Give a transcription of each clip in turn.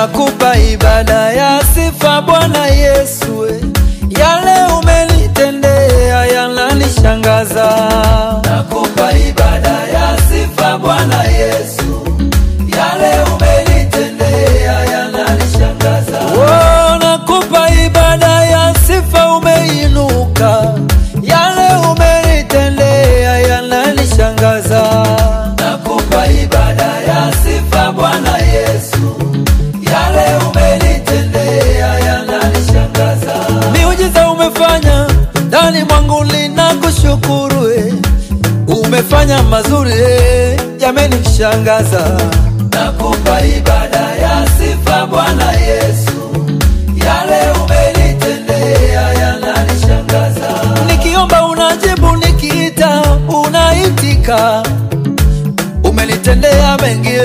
Nakupa ibada ya sifa Bwana Yesu, yale umenitendea yananishangaza. Nakupa ibada ya sifa Bwana Yesu, yale umenitendea yananishangaza. Oh, nakupa ibada ya sifa, umeinuka, yale umenitendea yananishangaza. Nakupa ibada ya sifa Bwana Yesu, yale umenitendea yananishangaza. Miujiza umefanya ndani mwangu, ninakushukuru. Umefanya mazuri yamenishangaza. Nakupa ibada ya sifa Bwana Yesu, yale umenitendea yananishangaza. Nikiomba unajibu, nikiita unaitika. Umenitendea mengi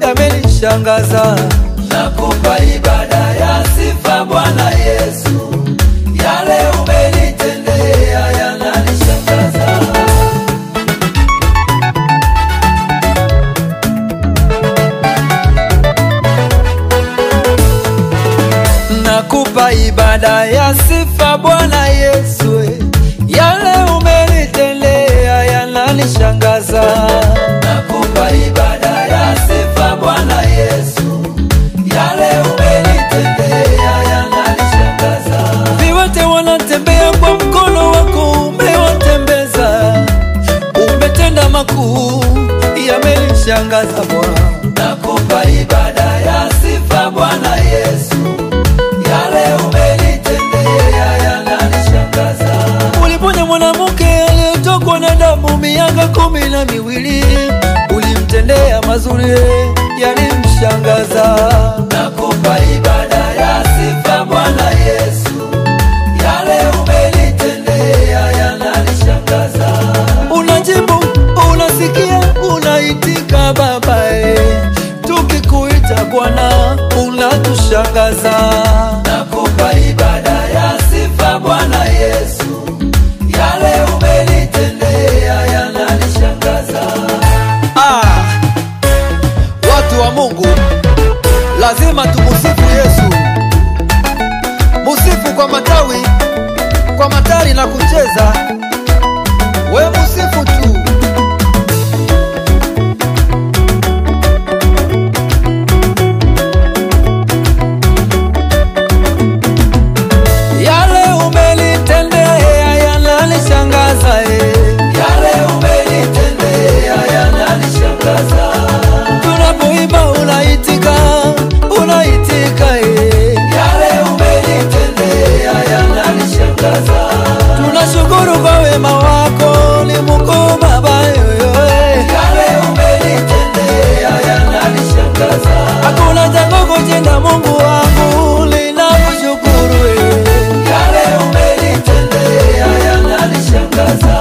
yamenishangaza. Nakupa ibada ya sifa Bwana Yesu, yale umenitendea yananishangaza. Nakupa ibada ya sifa Bwana Yesu, yale umenitendea yananishangaza. Nakupa ibada ya sifa Bwana Yesu, yale umenitendea yananishangaza. Viwete wanatembea kwa mkono wako, umewatembeza. Umetenda makuu yamenishangaza Bwana. Nakupa ibada ya sifa Bwana Yesu, yale umenitendea yananishangaza. Uliponya mwanamke aliyetokwa na damu miaka 12, ulimtendea mazuri yalimshangaza. Nakupa ibada ya sifa Bwana Yesu, yale umenitendea yananishangaza. Unajibu, unasikia, unaitika Baba, tukikuita Bwana unatushangaza. Nakupa ibada ya sifa Bwana Yesu, yale umenitendea yananishangaza. Watu wa Mungu, lazima tumusifu Yesu. Musifu kwa matawi, kwa matari na kucheza. We musifu tu. Yale umenitendea yananishangaza, yale umenitendea yananishangaza. Tunapoimba unaitika, unaitika, yale umenitendea yananishangaza. Tunashukuru kwa wema wako, ni Mungu Baba, yale umenitendea yananishangaza. Hakuna jambo kutenda Mungu wangu, ninakushukuru, yale umenitendea yananishangaza.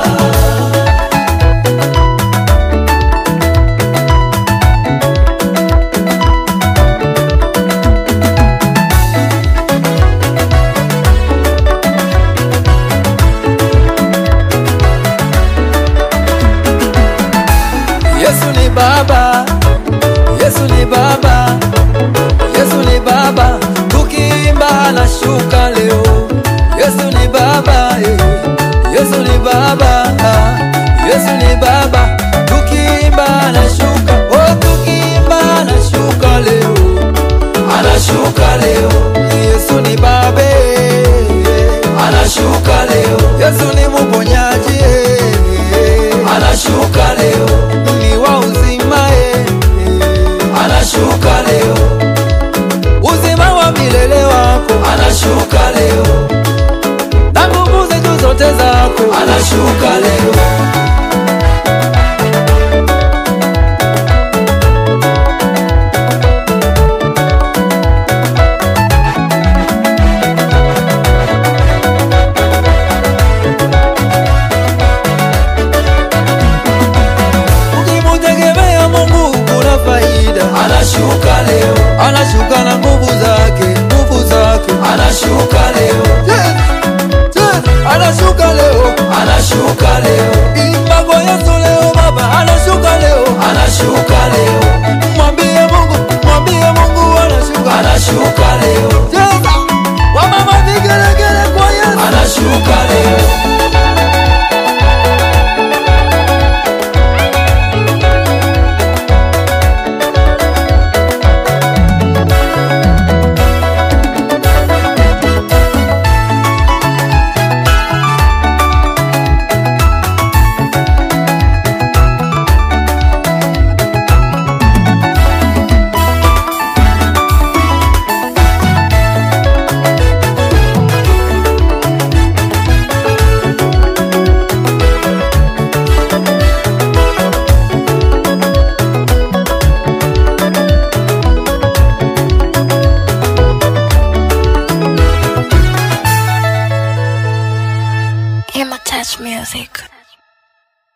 Yesu ni Baba, Yesu ni Baba, Yesu ni Baba. Tukiimba anashuka leo. Yesu ni Baba, Yesu ni Baba, Yesu ni Baba. Tukiimba anashuka, oh tukiimba anashuka leo. Anashuka leo. Yesu ni Baba, anashuka leo. Yesu ni mponyaji, anashuka leo. Ni wa uzima, anashuka leo. Uzima wa milele wako anashuka leo. Na nguvu zetu zote zako anashuka leo. Ukimutegemea Mungu kuna faida. Anashuka leo. Anashuka na nguvu zake, nguvu zake. Anashuka leo. Anashuka leo. Anashuka leo. Imba kwa Yesu leo Baba. Anashuka leo. Anashuka leo. Mwambie Mungu, mwambie Mungu anashuka. anashuka leo. Cheza wamama vigelegele kwa Yesu, anashuka leo. Him attach music.